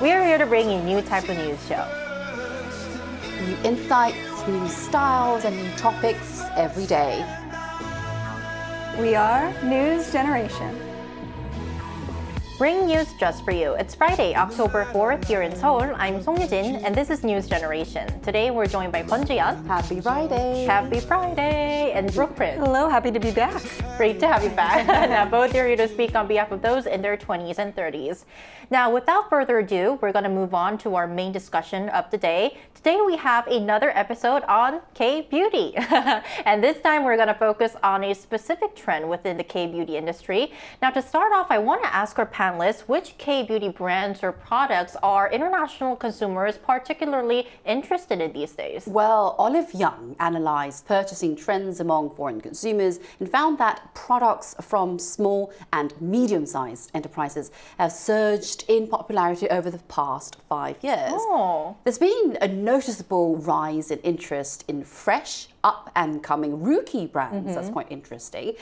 We are here to bring you a new type of news show. New insights, new styles, and new topics every day. We are News Generation. Bring news just for you. It's Friday, October 4th here in Seoul. I'm Song Yujin, and this is News Generation. Today we're joined by Kwon Ji-yeon. Happy Friday. Happy Friday. And Brooke Prince. Hello, happy to be back. Great to have you back. Now, both are here to speak on behalf of those in their 20s and 30s. Now, without further ado, we're going to move on to our main discussion of the day. Today, we have another episode on K-Beauty. And this time, we're going to focus on a specific trend within the K-Beauty industry. Now, to start off, I want to ask our panelists which K-Beauty brands or products are international consumers particularly interested in these days? Well, Olive Young analysed purchasing trends among foreign consumers and found that products from small and medium-sized enterprises have surged in popularity over the past 5 years. Oh. There's been a noticeable rise in interest in fresh, up-and-coming rookie brands. That's quite interesting.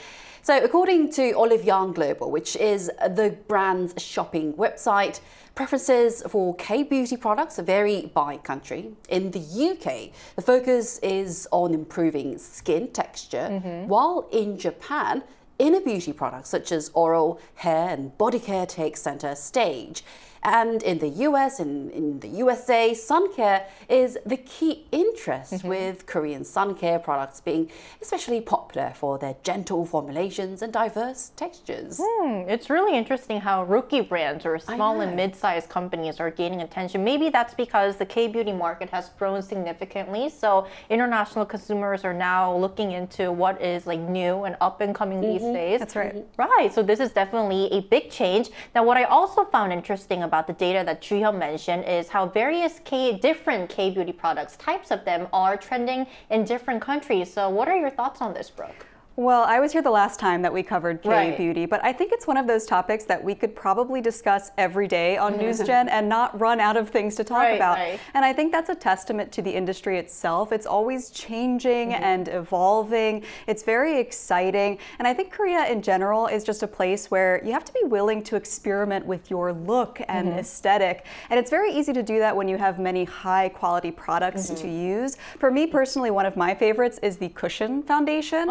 So according to Olive Young Global, which is the brand's shopping website, preferences for K-Beauty products vary by country. In the UK, the focus is on improving skin texture, while in Japan, inner beauty products such as oral, hair and body care take center stage. And in the US and in the USA, sun care is the key interest, with Korean sun care products being especially popular for their gentle formulations and diverse textures. It's really interesting how rookie brands or small and mid-sized companies are gaining attention. Maybe that's because the K-beauty market has grown significantly, so international consumers are now looking into what is like new and up and coming these days. That's right. Right, so this is definitely a big change. Now, what I also found interesting about the data that Ju-hyun mentioned is how various different K-beauty products, types of them, are trending in different countries. So what are your thoughts on this, Brooke? Well, I was here the last time that we covered K-Beauty, but I think it's one of those topics that we could probably discuss every day on NewsGen and not run out of things to talk about. And I think that's a testament to the industry itself. It's always changing and evolving. It's very exciting. And I think Korea in general is just a place where you have to be willing to experiment with your look and aesthetic. And it's very easy to do that when you have many high quality products to use. For me personally, one of my favorites is the Cushion Foundation.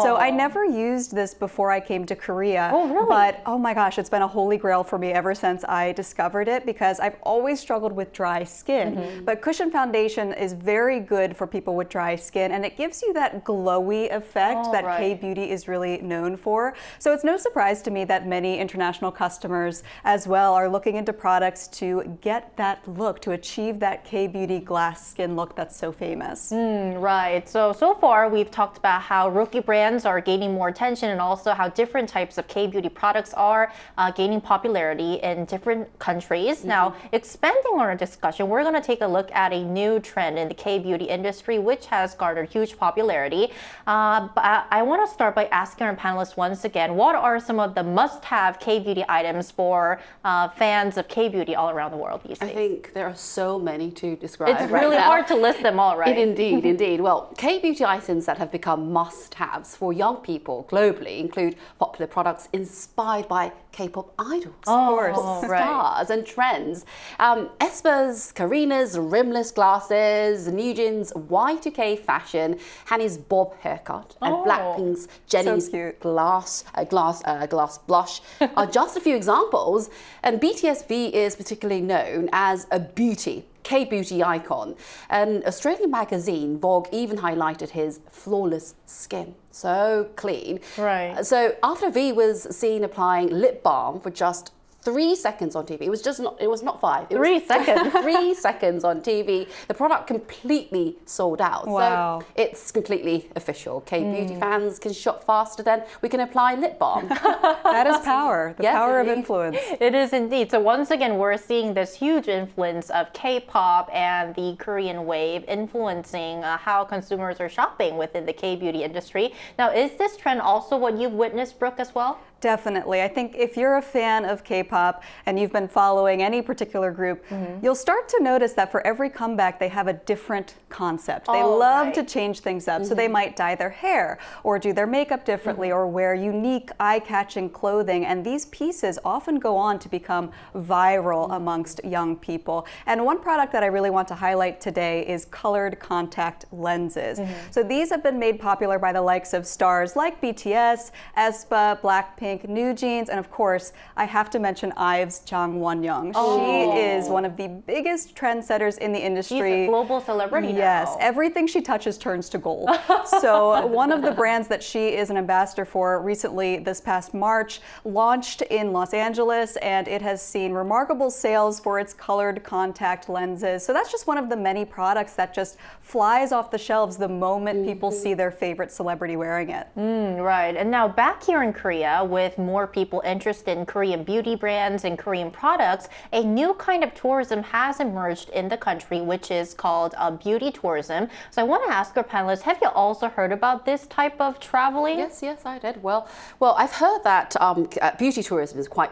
So I never used this before I came to Korea. Oh, really? But oh my gosh, it's been a holy grail for me ever since I discovered it, because I've always struggled with dry skin. But Cushion Foundation is very good for people with dry skin, and it gives you that glowy effect that K-Beauty is really known for. So it's no surprise to me that many international customers as well are looking into products to get that look, to achieve that K-Beauty glass skin look that's so famous. Right. So far we've talked about how rookie brands are gaining more attention, and also how different types of K-beauty products are gaining popularity in different countries. Now, expanding on our discussion, we're going to take a look at a new trend in the K-beauty industry, which has garnered huge popularity. But I want to start by asking our panelists once again, what are some of the must-have K-beauty items for fans of K-beauty all around the world these days? I think there are so many to describe. It's really hard to list them all, right? Indeed, indeed. Well, K-beauty items that have become must-haves for young people globally include popular products inspired by K-pop idols, stars and trends. Aespa's Karina's rimless glasses, Nugent's Y2K fashion, Hanny's bob haircut, and Blackpink's Jennie's glass blush are just a few examples. And BTS is particularly known as a beauty K-beauty icon. An Australian magazine, Vogue, even highlighted his flawless skin. So clean. Right. So after V was seen applying lip balm for just 3 seconds on TV. It was not 5. It 3 was seconds. 3 seconds on TV. The product completely sold out. Wow. So it's completely official. K-beauty fans can shop faster than we can apply lip balm. That is power. The power of influence. It is indeed. So once again, we're seeing this huge influence of K-pop and the Korean wave influencing how consumers are shopping within the K-beauty industry. Now, is this trend also what you've witnessed, Brooke, as well? Definitely. I think if you're a fan of K-pop, K-pop and you've been following any particular group, you'll start to notice that for every comeback, they have a different concept. They love to change things up. So they might dye their hair or do their makeup differently or wear unique, eye-catching clothing. And these pieces often go on to become viral amongst young people. And one product that I really want to highlight today is colored contact lenses. So these have been made popular by the likes of stars like BTS, aespa, Blackpink, New Jeans, and of course, I have to mention IVE's Jang Won-young. She is one of the biggest trendsetters in the industry. She's a global celebrity Yes, now. everything she touches turns to gold. So one of the brands that she is an ambassador for recently this past March launched in Los Angeles, and it has seen remarkable sales for its colored contact lenses. So that's just one of the many products that just flies off the shelves the moment people see their favorite celebrity wearing it. Right. And now back here in Korea, with more people interested in Korean beauty brands and Korean products, a new kind of tourism has emerged in the country, which is called beauty tourism. So I want to ask our panelists, have you also heard about this type of traveling? Yes, I did. Well, I've heard that beauty tourism is quite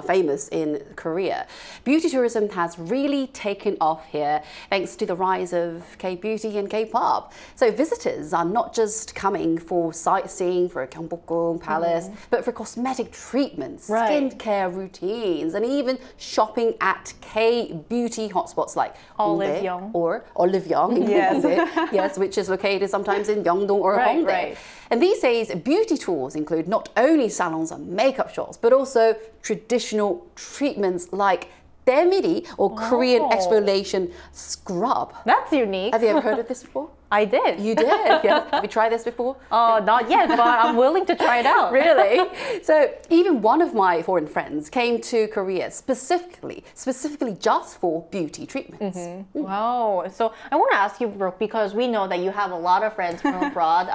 famous in Korea. Beauty tourism has really taken off here thanks to the rise of K-beauty and K-pop. So visitors are not just coming for sightseeing, for a Gyeongbokgung Palace, but for cosmetic treatments, skincare routines, and even shopping at K-beauty hotspots like Olive Hongdae Young. or Olive Young in Hongdae, yes, which is located sometimes in Myeongdong or Hongdae. And these days, beauty tours include not only salons and makeup shops, but also traditional treatments like daemiri or Korean exfoliation scrub. That's unique. Have you ever heard of this before? I did. You did? Yeah. Have you tried this before? Not yet, but I'm willing to try it out. Really? So even one of my foreign friends came to Korea specifically just for beauty treatments. Wow. So I want to ask you, Brooke, because we know that you have a lot of friends from abroad.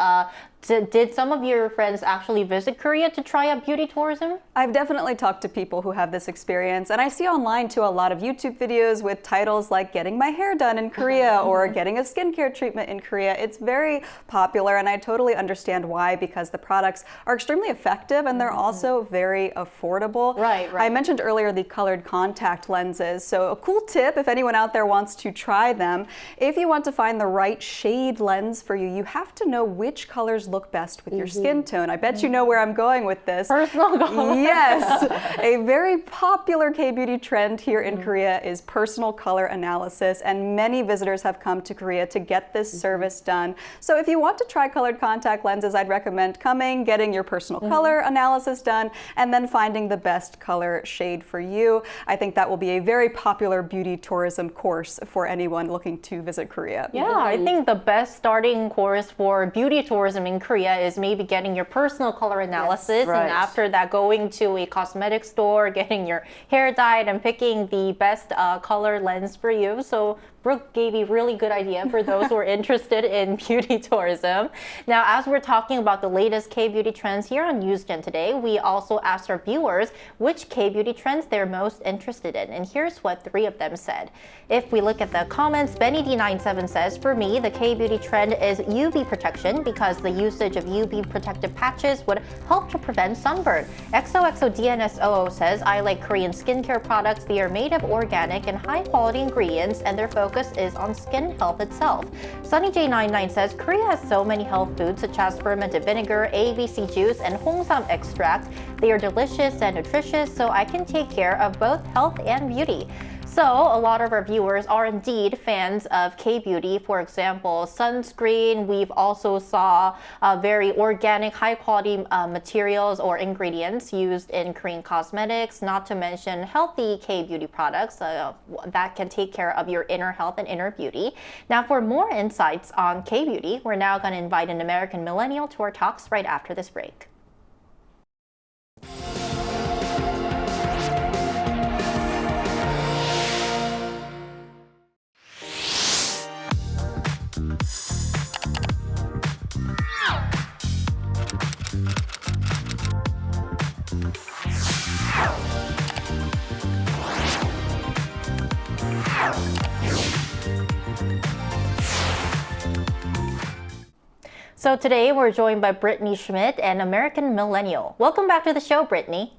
Did some of your friends actually visit Korea to try out beauty tourism? I've definitely talked to people who have this experience, and I see online too a lot of YouTube videos with titles like getting my hair done in Korea or getting a skincare treatment in Korea. It's very popular, and I totally understand why, because the products are extremely effective and they're also very affordable. Right. I mentioned earlier the colored contact lenses. So a cool tip, if anyone out there wants to try them, if you want to find the right shade lens for you, you have to know which colors look best with your skin tone. I bet you know where I'm going with this. Personal color. Yes. A very popular K-beauty trend here in Korea is personal color analysis, and many visitors have come to Korea to get this service done. So if you want to try colored contact lenses, I'd recommend coming, getting your personal color analysis done, and then finding the best color shade for you. I think that will be a very popular beauty tourism course for anyone looking to visit Korea. Yeah, I think the best starting course for beauty tourism in Korea is maybe getting your personal color analysis, and after that going to a cosmetic store, getting your hair dyed and picking the best color lens for you. So Brooke gave a really good idea for those who are interested in beauty tourism. Now, as we're talking about the latest K-beauty trends here on NewsGen today, we also asked our viewers which K-beauty trends they're most interested in. And here's what 3 of them said. If we look at the comments, Benny D97 says, for me, the K-beauty trend is UV protection because the usage of UV protective patches would help to prevent sunburn. XOXODNSOO says, I like Korean skincare products. They are made of organic and high-quality ingredients, and their focus is on skin health itself. SunnyJ99 says, Korea has so many health foods such as fermented vinegar, ABC juice, and hongsam extract. They are delicious and nutritious, so I can take care of both health and beauty. So a lot of our viewers are indeed fans of K-beauty. For example, sunscreen. We've also saw very organic, high-quality materials or ingredients used in Korean cosmetics, not to mention healthy K-beauty products that can take care of your inner health and inner beauty. Now, for more insights on K-beauty, we're now going to invite an American millennial to our talks right after this break. So today we're joined by Brittany Schmidt, an American millennial. Welcome back to the show, Brittany.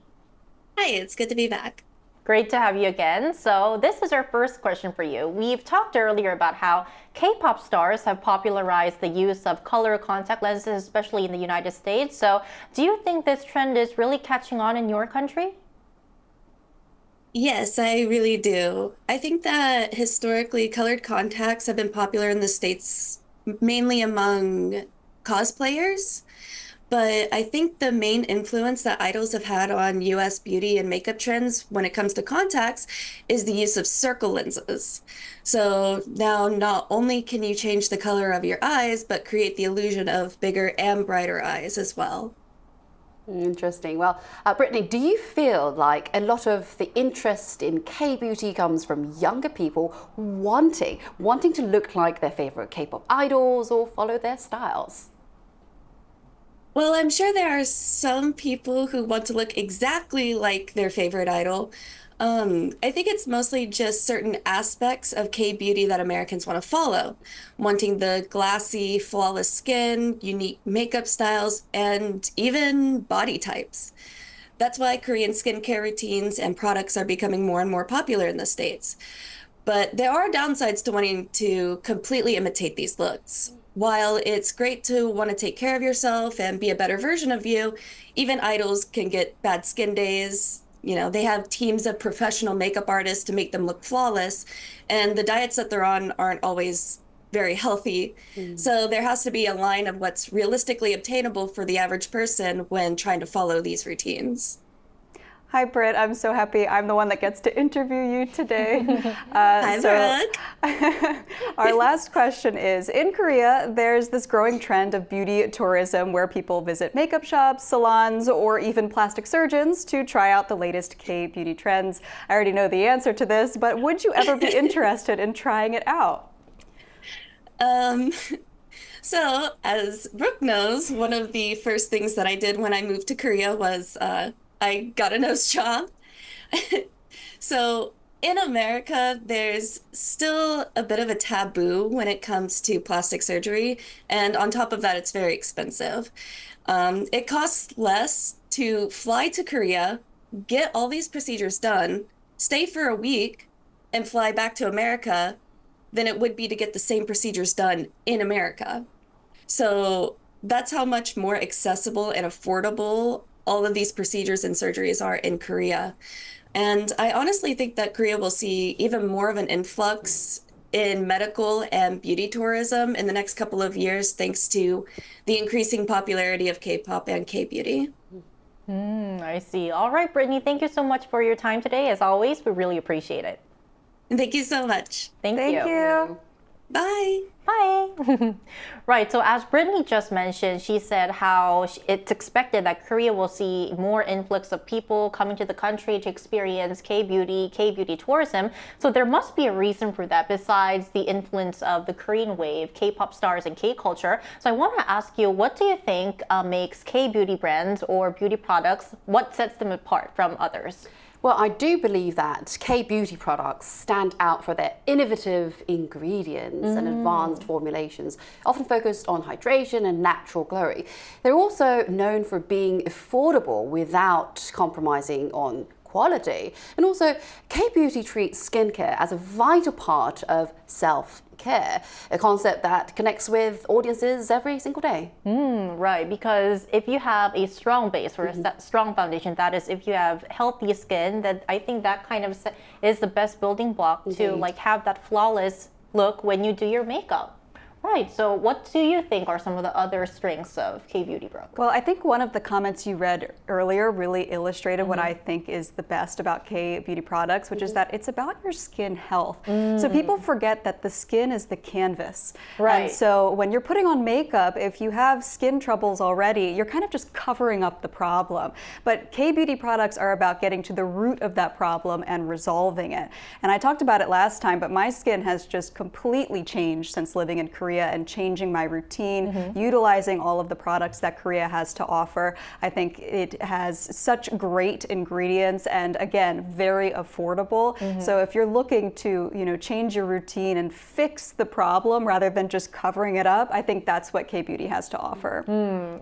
Hi, it's good to be back. Great to have you again. So this is our first question for you. We've talked earlier about how K-pop stars have popularized the use of color contact lenses, especially in the United States. So do you think this trend is really catching on in your country? Yes, I really do. I think that historically colored contacts have been popular in the States mainly among cosplayers, but I think the main influence that idols have had on US beauty and makeup trends when it comes to contacts is the use of circle lenses. So now not only can you change the color of your eyes, but create the illusion of bigger and brighter eyes as well. Interesting. Well, Brittany, do you feel like a lot of the interest in K-beauty comes from younger people wanting to look like their favorite K-pop idols or follow their styles? Well, I'm sure there are some people who want to look exactly like their favorite idol. I think it's mostly just certain aspects of K-beauty that Americans want to follow, wanting the glassy, flawless skin, unique makeup styles, and even body types. That's why Korean skincare routines and products are becoming more and more popular in the States. But there are downsides to wanting to completely imitate these looks. While it's great to want to take care of yourself and be a better version of you, even idols can get bad skin days. You know, they have teams of professional makeup artists to make them look flawless, and the diets that they're on aren't always very healthy. So there has to be a line of what's realistically obtainable for the average person when trying to follow these routines. Hi, Britt. I'm so happy I'm the one that gets to interview you today. Hi, Brooke. Our last question is, in Korea, there's this growing trend of beauty tourism where people visit makeup shops, salons, or even plastic surgeons to try out the latest K-beauty trends. I already know the answer to this, but would you ever be interested in trying it out? So, as Brooke knows, one of the first things that I did when I moved to Korea was I got a nose job. So in America, there's still a bit of a taboo when it comes to plastic surgery. And on top of that, it's very expensive. It costs less to fly to Korea, get all these procedures done, stay for a week, and fly back to America than it would be to get the same procedures done in America. So that's how much more accessible and affordable all of these procedures and surgeries are in Korea. And I honestly think that Korea will see even more of an influx in medical and beauty tourism in the next couple of years, thanks to the increasing popularity of K-pop and K-beauty. I see. All right, Brittany, thank you so much for your time today. As always, we really appreciate it. Thank you so much. Thank Thank you. Bye. Bye. Right, so as Brittany just mentioned, she said how it's expected that Korea will see more influx of people coming to the country to experience K-beauty tourism. So there must be a reason for that besides the influence of the Korean wave, K-pop stars, and K-culture. So I want to ask you, what do you think makes K-beauty brands or beauty products, what sets them apart from others? Well, I do believe that K-beauty products stand out for their innovative ingredients and advanced formulations, often focused on hydration and natural glow. They're also known for being affordable without compromising on quality. And also, K-beauty treats skincare as a vital part of self-care, a concept that connects with audiences every single day. Right, because if you have a strong base or a strong foundation, that is, if you have healthy skin, then I think that kind of is the best building block to like have that flawless look when you do your makeup. Right, so what do you think are some of the other strengths of K-beauty, Brooke? Well, I think one of the comments you read earlier really illustrated what I think is the best about K-beauty products, which is that it's about your skin health. So people forget that the skin is the canvas. Right. And so when you're putting on makeup, if you have skin troubles already, you're kind of just covering up the problem. But K-beauty products are about getting to the root of that problem and resolving it. And I talked about it last time, but my skin has just completely changed since living in Korea Korea and changing my routine, utilizing all of the products that Korea has to offer. I think it has such great ingredients and, again, very affordable. So if you're looking to, change your routine and fix the problem rather than just covering it up, I think that's what Kbeauty has to offer.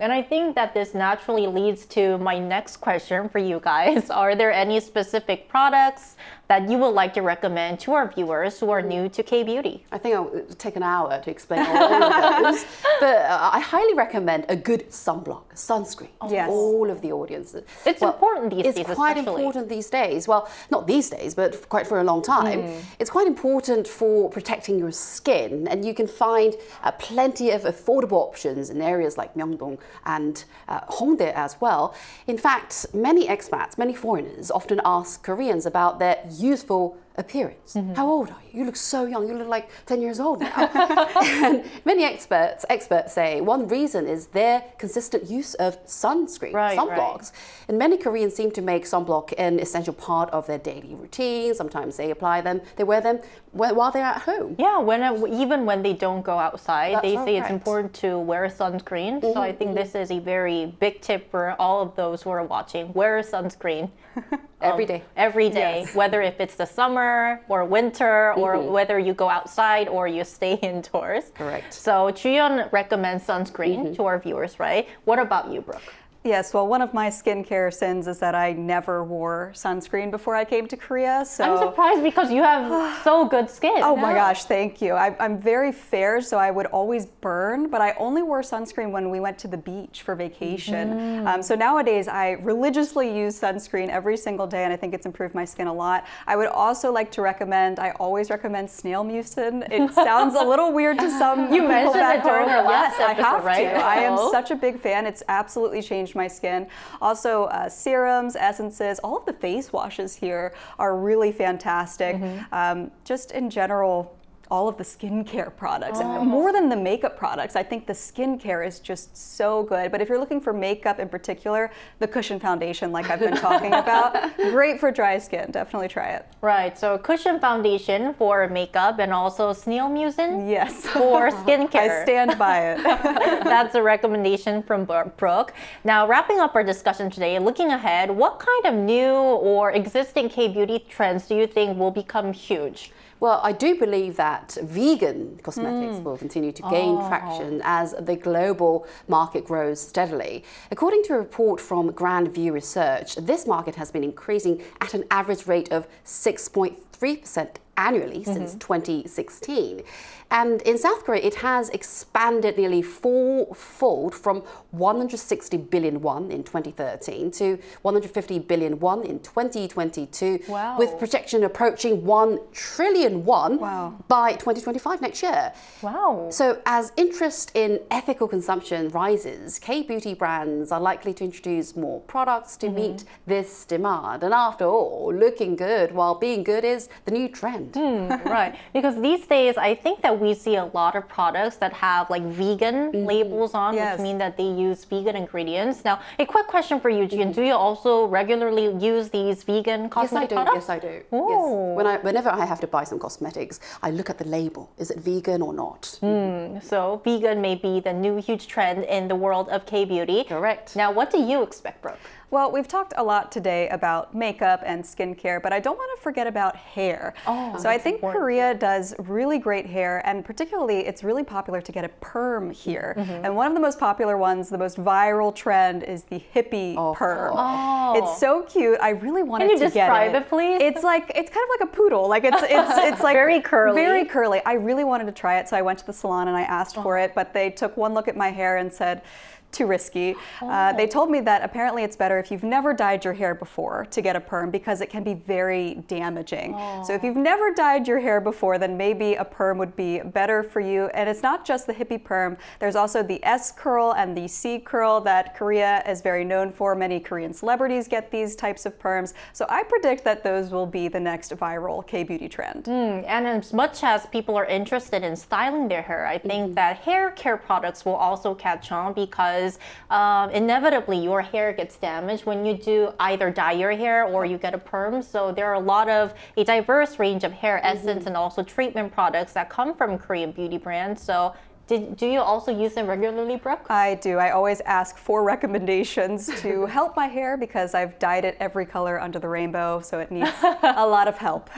And I think that this naturally leads to my next question for you guys. Are there any specific products that you would like to recommend to our viewers who are new to Kbeauty? I think it'll take an hour to explain all of those. But I highly recommend a good sunblock, sunscreen. Yes. All of the audience. It's important these days, It's quite especially. important these days. Well, not these days, but quite for a long time. It's quite important for protecting your skin. And you can find plenty of affordable options in areas like Myeongdong and Hongdae as well. In fact, many expats, many foreigners often ask Koreans about their youthful appearance. How old are you? You look so young. You look like 10 years old now. And many experts say one reason is their consistent use of sunscreen, sunblocks. And many Koreans seem to make sunblock an essential part of their daily routine. Sometimes they apply them, they wear them while they're at home. Yeah, even when they don't go outside, That's they so say it's correct. important to wear sunscreen. So I think this is a very big tip for all of those who are watching. Wear sunscreen. Every day. Every day, whether if it's the summer or winter or whether you go outside or you stay indoors. Correct. So Juyeon recommends sunscreen to our viewers, right? What about you, Brooke? Yes, well, one of my skincare sins is that I never wore sunscreen before I came to Korea. So I'm surprised because you have so good skin. Oh my gosh, thank you. I'm very fair, so I would always burn, but I only wore sunscreen when we went to the beach for vacation. So nowadays, I religiously use sunscreen every single day, and I think it's improved my skin a lot. I would also like to recommend, I always recommend snail mucin. It sounds a little weird to some You people mentioned back it during home. our last Yes, I episode, have right? to. I am such a big fan. It's absolutely changed my skin. Also, serums, essences, all of the face washes here are really fantastic. Just in general, all of the skincare products, more than the makeup products. I think the skincare is just so good. But if you're looking for makeup in particular, the Cushion Foundation, like I've been talking about, great for dry skin. Definitely try it. Right, so Cushion Foundation for makeup and also snail mucin Yes. for skincare. I stand by it. That's a recommendation from Brooke. Now, wrapping up our discussion today, looking ahead, what kind of new or existing K-beauty trends do you think will become huge? Well, I do believe that vegan cosmetics will continue to gain traction as the global market grows steadily. According to a report from Grand View Research, this market has been increasing at an average rate of 6.3% annually since 2016. And in South Korea, it has expanded nearly fourfold from 160 billion won in 2013 to 150 billion won in 2022, Wow. with projection approaching 1 trillion won by 2025 next year. Wow. So as interest in ethical consumption rises, K-beauty brands are likely to introduce more products to meet this demand. And after all, looking good while being good is the new trend. Right, because these days I think that we see a lot of products that have like vegan labels on, Yes. which mean that they use vegan ingredients. Now, a quick question for you, Jian. Do you also regularly use these vegan cosmetic products? Yes, I do. Ooh. Yes. Whenever I have to buy some cosmetics, I look at the label. Is it vegan or not? So vegan may be the new huge trend in the world of K-beauty. Correct. Now, what do you expect, Brooke? Well, we've talked a lot today about makeup and skincare, but I don't want to forget about hair. So I think Korea does really great hair, and particularly it's really popular to get a perm here. And one of the most popular ones, the most viral trend, is the hippie perm. It's so cute. I really wanted Can you to get describe it. it, please? It's kind of like a poodle. Like it's like Very curly. Very curly. I really wanted to try it, so I went to the salon and I asked for it, but they took one look at my hair and said, too risky. They told me that apparently it's better if you've never dyed your hair before to get a perm because it can be very damaging. So if you've never dyed your hair before, then maybe a perm would be better for you. And it's not just the hippie perm. There's also the S curl and the C curl that Korea is very known for. Many Korean celebrities get these types of perms. So I predict that those will be the next viral K-beauty trend. And as much as people are interested in styling their hair, I think that hair care products will also catch on because inevitably your hair gets damaged when you do either dye your hair or you get a perm. So there are a diverse range of hair essence and also treatment products that come from Korean beauty brands. So Do you also use them regularly, Brooke? I do. I always ask for recommendations to help my hair because I've dyed it every color under the rainbow, so it needs a lot of help.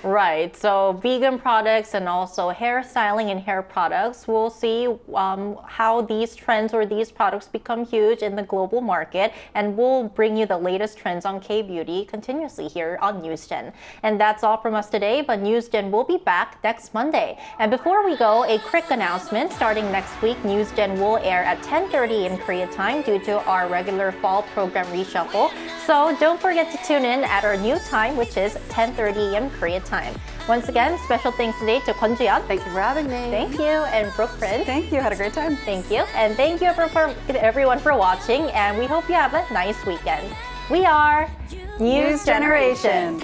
Right. So vegan products and also hairstyling and hair products. We'll see how these trends or these products become huge in the global market, and we'll bring you the latest trends on K-Beauty continuously here on NewsGen. And that's all from us today, but NewsGen will be back next Monday. And before we go, a quick announcement. Starting next week, NewsGen will air at 10:30 in Korea time due to our regular fall program reshuffle. So don't forget to tune in at our new time, which is 10:30 a.m. Korea time. Once again, special thanks today to Kwon Ji-yeon. Thank you for having me. Thank you. And Brooke Prince. Thank you. Had a great time. Thank you. And thank you everyone for watching. And we hope you have a nice weekend. We are News Generation.